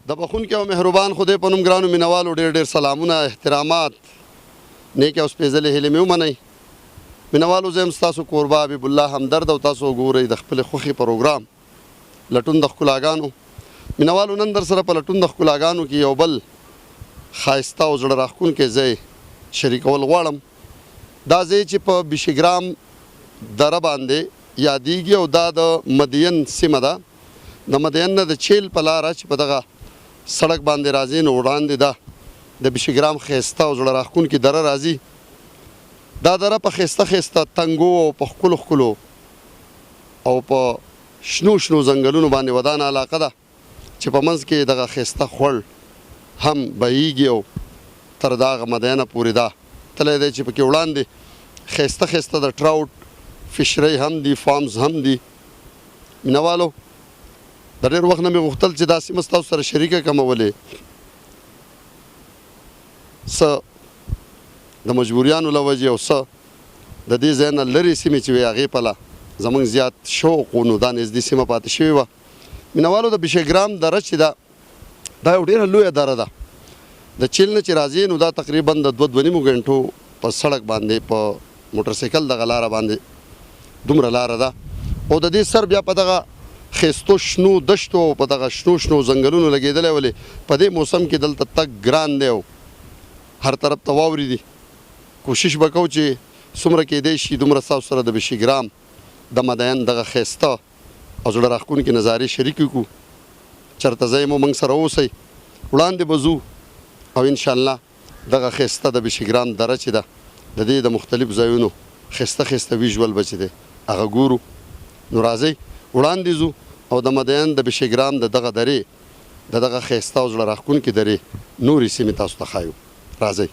د بخونکي او مهربان خدای په نوم ګرانو مینوالو ډېر ډېر سلامونه احترامات نیک او سپېڅلې هیلې مې ومنئ. مینوالو زه یم ستاسو کوربه حبیب الله همدرد او تاسو وګورئ د خپلې خوښې پروګرام لټون د ښکلاګانو. مینوالو نن در سره په لټون د ښکلاګانو کې یو بل ښایسته او زړه راښکونکی ځای شریکول غواړم. دا ځای چې په بیشګرام دره باندې یادیږي او دا د مدین سیمه ده. د مدین نه د چیل په لاره چې په دغه سړک باندې راځي نو وړاندې ده د بیشګرام ښایسته او زړه راښکونکې دره راځي. دا دره په ښایسته ښایسته تنګو او په ښکلو ښکلو او په شنو شنو ځنګلونو باندې ودانه علاقه ده چې په منځ کې دغه ښایسته خوړ هم بهیږي او تر دغه مدینه پورې ده تللی دی چې پکې وړاندې ښایسته ښایسته د ټراوټ فشرۍ هم دي، فارمز هم دي. مینوالو د ډېر وخت نه مې غوښتل چې دا سیمه ستاسو سره شریکه کړم ولې څه د مجبوریانو له وجې او څه د دې ځای نه لرې سیمې چې وې هغې پله زموږ زیات شوق و نو دا نږدې سیمه پاتې شوې وه. مینوالو د بیشګرام دره چې ده دا یو ډېره لویه دره ده. د چیل نه چې راځې نو دا تقریبا د 2-2.5 غنټو په سړک باندې په موټرسایکل دغه لاره باندې دومره لاره ده او د دې سر بیا په دغه ښایستو شنو دشتو او په دغه شنو شنو ځنګلونو لګېدلی ولې په دې موسم کې دلته تګ ګران دی او هر طرف ته واورې دي. کوشش به کوو چې څومره کېدی شي دومره ستاسو سره د بیشګرام د مدین دغه ښایسته او زړه راښکونکې نظارې شریکې کړو. چېرته ځای مو موږ سره اوسئ، وړاندې به ځو او انشاءالله دغه ښایسته د بیشګرام دره چې ده د دې د مختلف ځایونو ښایسته ښایسته ویژول به چې دی هغه ګورو. نو راځئ وړاندې ځو او د مدین د بیشګرام د دغه درې د دغه ښایسته او زړه راښکونکې درې نورې سیمې تاسو ته ښایو. راځئ.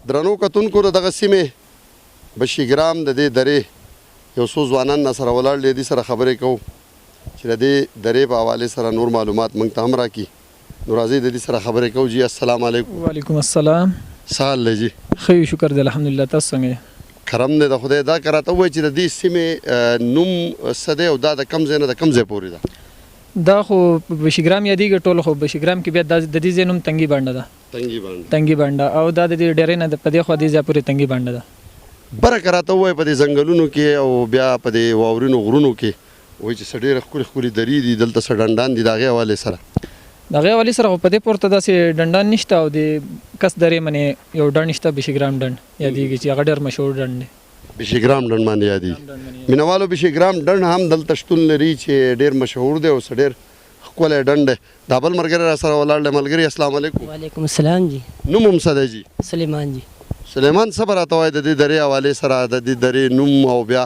درنو کتونکو د دغه سیمې بشیګرام د دې درې یو څو ځوانان سره ولاړ دي سره خبرې کوو چې د دې درې په حواله سره نور معلومات موږ ته هم راکړي. نو راځئ د دې سره خبرې کوو. جی السلام علیکم. وعلیکم السلام. څه حال دی جی؟ ښه شکر دی الحمدلله. تاسو څنګه یې؟ کرم دی د خدای. دا که راته ووایي چې د دې سیمې نوم څه دی او دا د کوم ځای نه د کوم ځای پورې ده؟ دا خو بشیګرام یادېږي ټول، خو بشیګرام کې بیا د دې ځای نوم تنګي بانډه ده. تنګي بانډه او دا د دې ډېرې نه په دې خوا دې ځای پورې تنګي بانډه ده. بره که راته ووایي په دې ځنګلونو کې او بیا په دې واورینو غرونو کې وایي چې څه ډېرې ښکلې ښکلې درې دي، دلته څه ډنډان دي د هغې حوالې سره؟ د هغې حوالې سره خو په دې پورته داسې ډنډان نشته او د کس درې منې یو ډنډ شته بشیګرام ډنډ یادېږي چې هغه ډېر مشهور ډنډ دی. بشیګرام ډنډ باندې یادېږي. مینوالو بشیګرام ډنډ هم دلته شتون لري چې ډېر مشهور دی او څه ډېر ښکلی ډنډ دی. دا بل ملګری را سره ولاړ دی. ملګري السلام علیکم. وعلیکم السلام جی. نوم هم څه دی جی؟ سلیمان جی. سلیمان څه به راته وایي د دې درې حوالې سره د دې درې نوم او بیا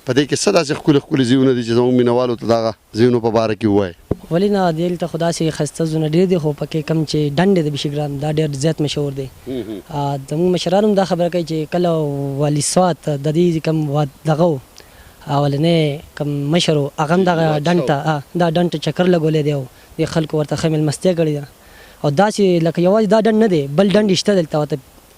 په دې کې څه داسې ښکلي ښکلي ځایونه دي چې زموږ مینوالو ته دغه ځایونو په باره کې ووایي؟ ولې نه، دلته خو داسې ښایسته ځایونه ډېر دي، خو پکې کوم چې ډنډ دی د بشیګرام دا ډېر زیات مشهور دی. زموږ مشران هم دا خبره کوي چې کله والي سوات د دې کوم دغه و اولنی کوم مشر و هغه هم دغه ډنډ ته دا ډنډ ته چکر لګولی دی او د خلکو ورته ښه مېلمستیا کړې ده. او داسې لکه یوازې دا ډنډ نه دی، بل ډنډ شته دلته ورته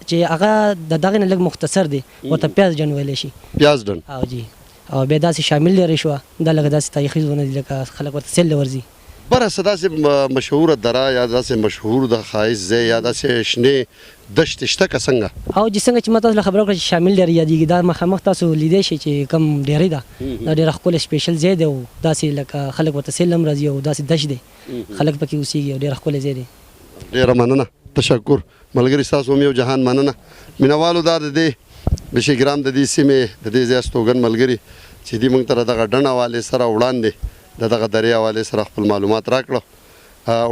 چې هغه د دغې نه لږ مختصر دی، ورته پیاز ډنډ ویلی شي. پیاز ډنډ. او جی او بیا داسې شامل لري شوه دا لکه داسې تاریخي ځایونه دي لکه خلک ورته سیل ورځي. بره څه داسې مشهوره دره یا داسې مشهور د ښایست ځای یا داسې شنې دښتې شته که څنګه؟ او چې څنګه چې ما تاسو له خبره وکړه چې شامل ډېر یادېږي، دا مخامخ تاسو لیدی شئ چې کوم ډېرۍ ده دا ډېره ښکلی سپیشل ځای دی او داسې لکه خلک ورته سیل هم راځي او داسې دښت دی خلک پکې اوسېږي او ډېره ښکلی ځای دی. ډېره مننه، تشکر ملګري، ستاسو هم یو جهان مننه. مینوالو دا د دې بشیګرام د دې سیمې د دې ځای استوګن ملګري چې دوی موږ ته د دغه ډنډ حوالې سره وړاندې د دغه درې حوالې سره خپل معلومات راکړه.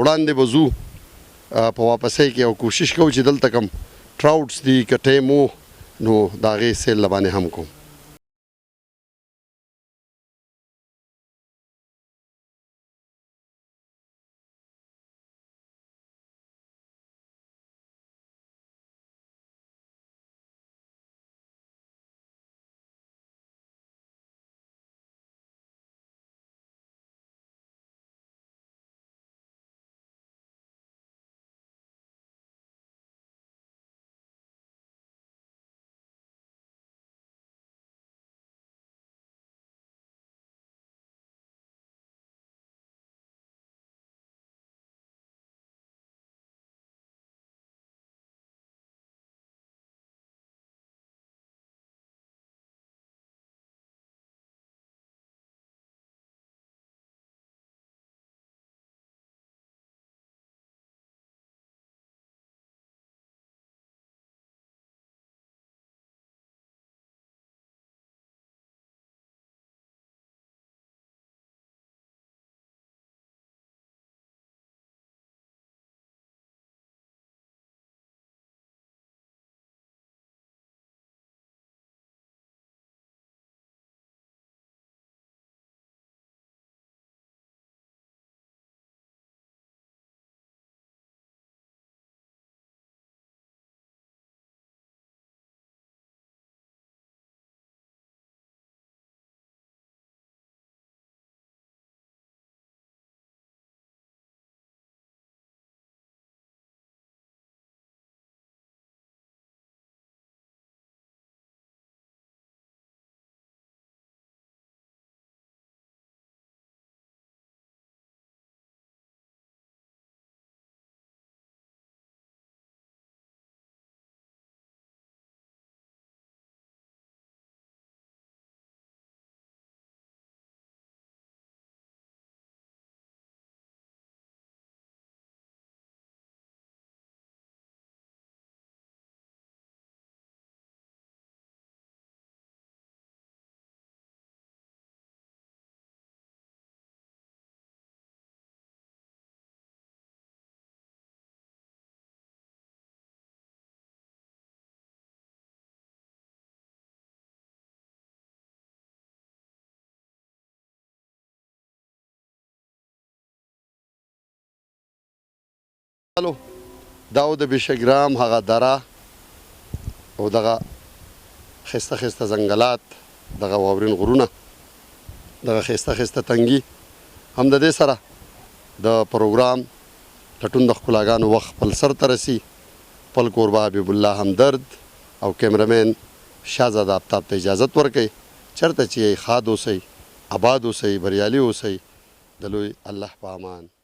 وړاندې به ځو په واپسۍ کې او کوشش کوو چې دلته کوم ټراوټس دي که ټیم و نو د هغې سیل له باندې هم کوم. دا و د بشیګرام هغه دره او دغه ښایسته ښایسته ځنګلات، دغه واورین غرونه، دغه ښایسته ښایسته تنګي، هم د دې سره د پروګرام لټون د ښکلاګانو وخت خپل سر ته رسي. خپل کوربه حبیب الله همدرد او کیمرمین شاهزاده آفتاب ته اجازت ورکوي. چېرته چې ښاد اوسئ، آباد اوسئ، بریالي اوسئ. د لوی الله په امان.